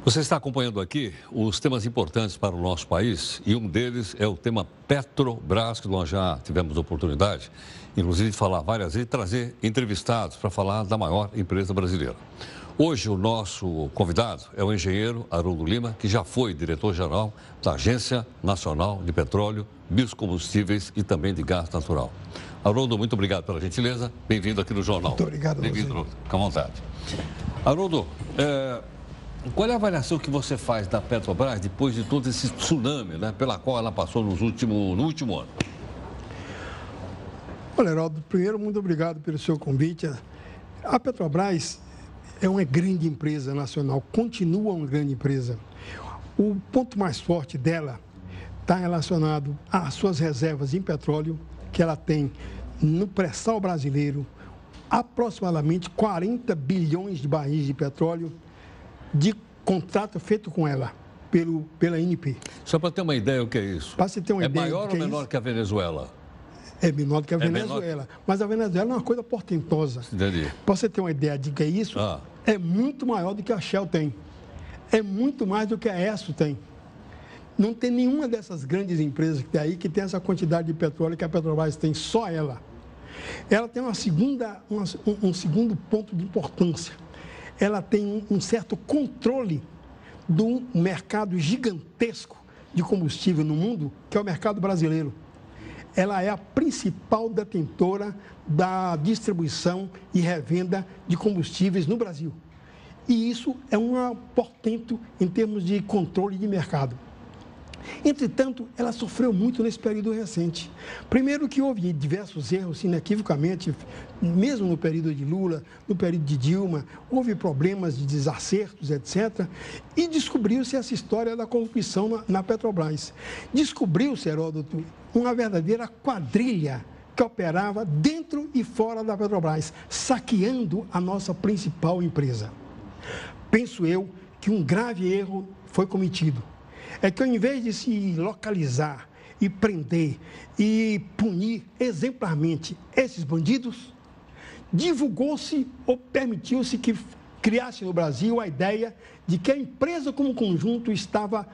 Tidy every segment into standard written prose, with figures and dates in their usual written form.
Você está acompanhando aqui os temas importantes para o nosso país e um deles é o tema Petrobras, que nós já tivemos oportunidade, inclusive de falar várias vezes e trazer entrevistados para falar da maior empresa brasileira. Hoje o nosso convidado é o engenheiro Haroldo Lima, que já foi diretor-geral da Agência Nacional de Petróleo, Biocombustíveis e também de Gás Natural. Haroldo, muito obrigado pela gentileza. Bem-vindo aqui no Jornal. Muito obrigado. Bem-vindo, fica à vontade. Haroldo, qual é a avaliação que você faz da Petrobras depois de todo esse tsunami, né, pela qual ela passou no último ano? Olha, Heraldo, primeiro, muito obrigado pelo seu convite. A Petrobras é uma grande empresa nacional, continua uma grande empresa. O ponto mais forte dela está relacionado às suas reservas em petróleo, que ela tem no pré-sal brasileiro aproximadamente 40 bilhões de barris de petróleo de contrato feito com ela, pela ANP. Só para ter uma ideia o que é isso? Para você ter uma ideia, maior ou menor que a Venezuela? É menor do que a Venezuela. Mas a Venezuela é uma coisa portentosa. Entendi. Para você ter uma ideia de que é isso, é muito maior do que a Shell tem. É muito mais do que a Esso tem. Não tem nenhuma dessas grandes empresas que tem aí que tem essa quantidade de petróleo que a Petrobras tem, só ela. Ela tem um segundo ponto de importância. Ela tem um certo controle do mercado gigantesco de combustível no mundo, que é o mercado brasileiro. Ela é a principal detentora da distribuição e revenda de combustíveis no Brasil. E isso é um portento em termos de controle de mercado. Entretanto, ela sofreu muito nesse período recente. Primeiro que houve diversos erros, inequivocamente, mesmo no período de Lula, no período de Dilma, houve problemas de desacertos, etc. E descobriu-se essa história da corrupção na Petrobras. Descobriu-se, Heródoto, uma verdadeira quadrilha que operava dentro e fora da Petrobras, saqueando a nossa principal empresa. Penso eu que um grave erro foi cometido. É que ao invés de se localizar e prender e punir exemplarmente esses bandidos, divulgou-se ou permitiu-se que criasse no Brasil a ideia de que a empresa como conjunto estava,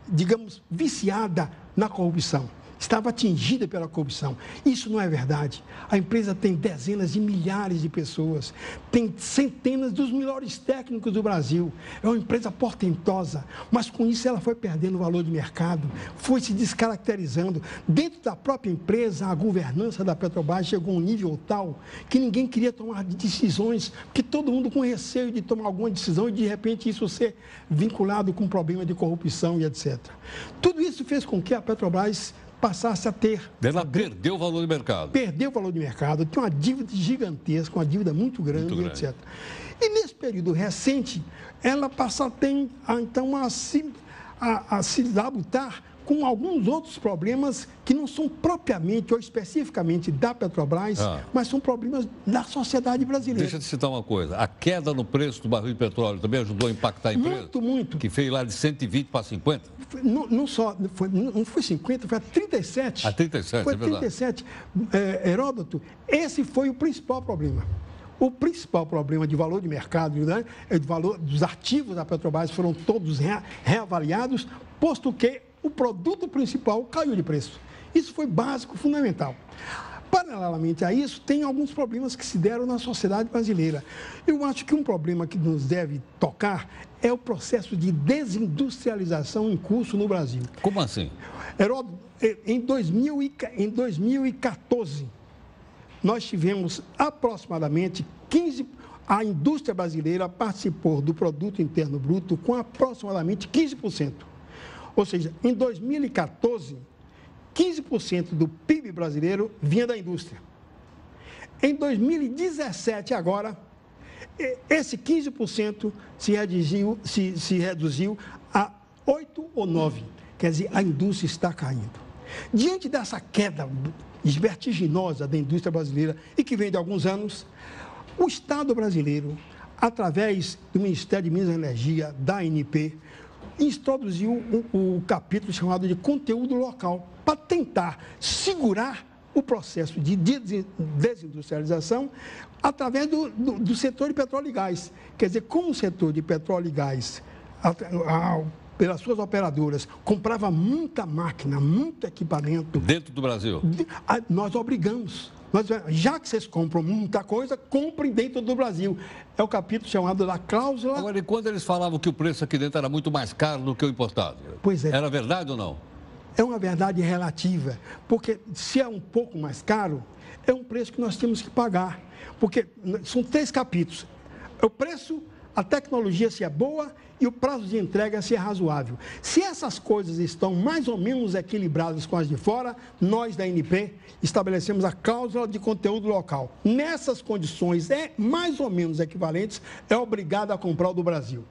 digamos, viciada na corrupção. Estava atingida pela corrupção. Isso não é verdade. A empresa tem dezenas de milhares de pessoas, tem centenas dos melhores técnicos do Brasil. É uma empresa portentosa, mas com isso ela foi perdendo valor de mercado, foi se descaracterizando. Dentro da própria empresa, a governança da Petrobras chegou a um nível tal que ninguém queria tomar decisões, que todo mundo com receio de tomar alguma decisão e de repente isso ser vinculado com problema de corrupção e etc. Tudo isso fez com que a Petrobras passasse a ter... Ela perdeu o valor de mercado. Perdeu o valor de mercado, tem uma dívida gigantesca, uma dívida muito grande, etc. E nesse período recente, ela passa a ter, então, a se labutar com alguns outros problemas que não são propriamente ou especificamente da Petrobras, mas são problemas da sociedade brasileira. Deixa eu te citar uma coisa. A queda no preço do barril de petróleo também ajudou a impactar a empresa? Muito. Que fez lá de 120 para 50? Não foi 50, foi a 37. A 37, foi é verdade. 37. Heródoto, esse foi o principal problema. O principal problema de valor de mercado, né, de valor dos ativos da Petrobras foram todos reavaliados, posto que o produto principal caiu de preço. Isso foi básico, fundamental. Paralelamente a isso, tem alguns problemas que se deram na sociedade brasileira. Eu acho que um problema que nos deve tocar é o processo de desindustrialização em curso no Brasil. Como assim? Heródoto, em 2014, nós tivemos aproximadamente 15%. A indústria brasileira participou do produto interno bruto com aproximadamente 15%. Ou seja, em 2014, 15% do PIB brasileiro vinha da indústria. Em 2017, agora, esse 15% se reduziu a 8 ou 9%. Quer dizer, a indústria está caindo. Diante dessa queda vertiginosa da indústria brasileira e que vem de alguns anos, o Estado brasileiro, através do Ministério de Minas e Energia, da ANP, introduziu o capítulo chamado de conteúdo local, para tentar segurar o processo de desindustrialização através do setor de petróleo e gás. Quer dizer, como o setor de petróleo e gás, pelas suas operadoras, comprava muita máquina, muito equipamento. Dentro do Brasil? Nós obrigamos. Já que vocês compram muita coisa, comprem dentro do Brasil. É o capítulo chamado da cláusula... Agora, e quando eles falavam que o preço aqui dentro era muito mais caro do que o importado? Pois é. Era verdade ou não? É uma verdade relativa, porque se é um pouco mais caro, é um preço que nós temos que pagar. Porque são 3 capítulos. O preço, a tecnologia se é boa e o prazo de entrega se é razoável. Se essas coisas estão mais ou menos equilibradas com as de fora, nós da ANP estabelecemos a cláusula de conteúdo local. Nessas condições mais ou menos equivalentes, é obrigado a comprar o do Brasil.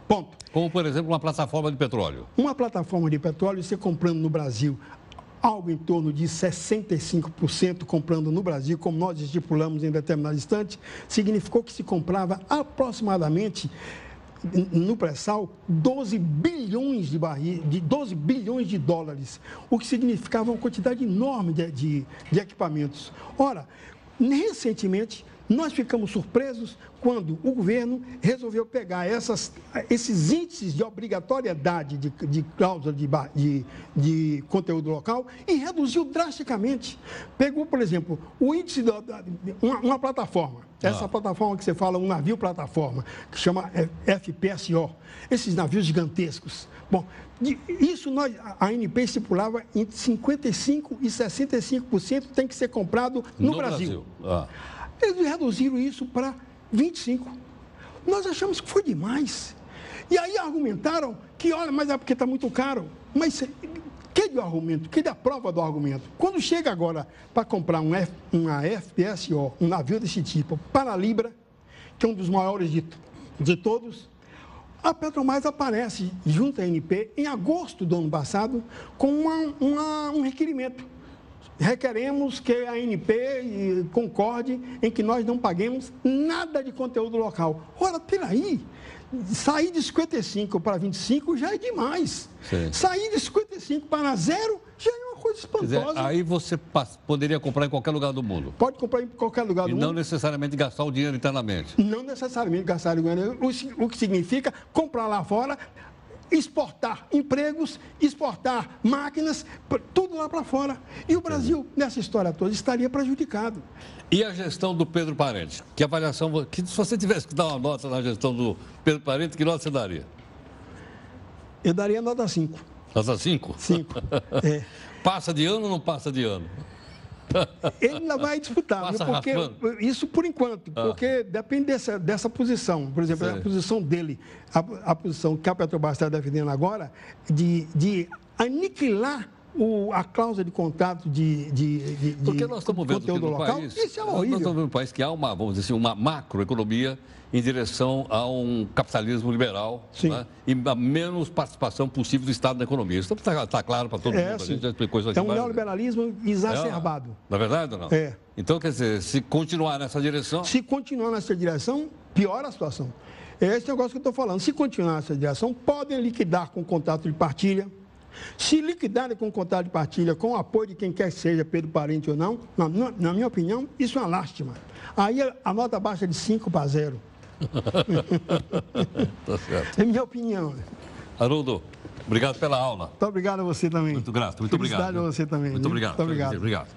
Ponto. Como, por exemplo, uma plataforma de petróleo. Uma plataforma de petróleo, você comprando no Brasil algo em torno de 65% comprando no Brasil, como nós estipulamos em determinado instante, significou que se comprava aproximadamente, no pré-sal, 12 bilhões de dólares, o que significava uma quantidade enorme de equipamentos. Ora, recentemente, nós ficamos surpresos quando o governo resolveu pegar esses índices de obrigatoriedade de cláusula de conteúdo local e reduziu drasticamente. Pegou, por exemplo, o índice de uma plataforma. Essa plataforma que você fala, um navio plataforma, que chama FPSO. Esses navios gigantescos. Bom, isso a ANP estipulava entre 55% e 65% tem que ser comprado no Brasil. Eles reduziram isso para 25%. Nós achamos que foi demais. E aí argumentaram que, olha, mas é porque está muito caro. Mas que de argumento? Que da prova do argumento? Quando chega agora para comprar uma FPSO, um navio desse tipo, para a Libra, que é um dos maiores de todos, a Petrobras aparece junto à ANP em agosto do ano passado com um requerimento. Requeremos que a ANP concorde em que nós não paguemos nada de conteúdo local. Ora, peraí, sair de 55 para 25 já é demais. Sim. Sair de 55 para 0 já é uma coisa espantosa. Quer dizer, aí você poderia comprar em qualquer lugar do mundo. Pode comprar em qualquer lugar do mundo. E não necessariamente gastar o dinheiro internamente. Não necessariamente gastar o dinheiro, o que significa comprar lá fora, exportar empregos, exportar máquinas, tudo lá para fora. E o Brasil, nessa história toda, estaria prejudicado. E a gestão do Pedro Parente? Que avaliação, se você tivesse que dar uma nota na gestão do Pedro Parente, que nota você daria? Eu daria nota 5. Nota 5? 5. É. Passa de ano ou não passa de ano? Ele ainda vai disputar, porque isso por enquanto, porque depende dessa posição. Por exemplo, a posição dele, a posição que a Petrobras está defendendo agora, de aniquilar a cláusula de contrato porque nós estamos vendo conteúdo no local, país, isso é horrível. Nós estamos vendo no país que há vamos dizer assim, uma macroeconomia em direção a um capitalismo liberal, né? E a menos participação possível do Estado na economia. Isso está claro para todo mundo. A gente já explicou isso aqui. É um neoliberalismo exacerbado. Na verdade ou não? É. Então, quer dizer, se continuar nessa direção... Se continuar nessa direção, piora a situação. É esse negócio que eu estou falando. Se continuar nessa direção, podem liquidar com contrato de partilha. Se liquidarem com contrato de partilha, com o apoio de quem quer que seja, Pedro Parente ou não, na minha opinião, isso é uma lástima. Aí a nota baixa de 5 para 0. Tá certo. É minha opinião. Haroldo, obrigado pela aula. Muito obrigado a você também. Muito grato, muito obrigado. Felicidade a você também. Muito obrigado. Muito obrigado. Obrigado.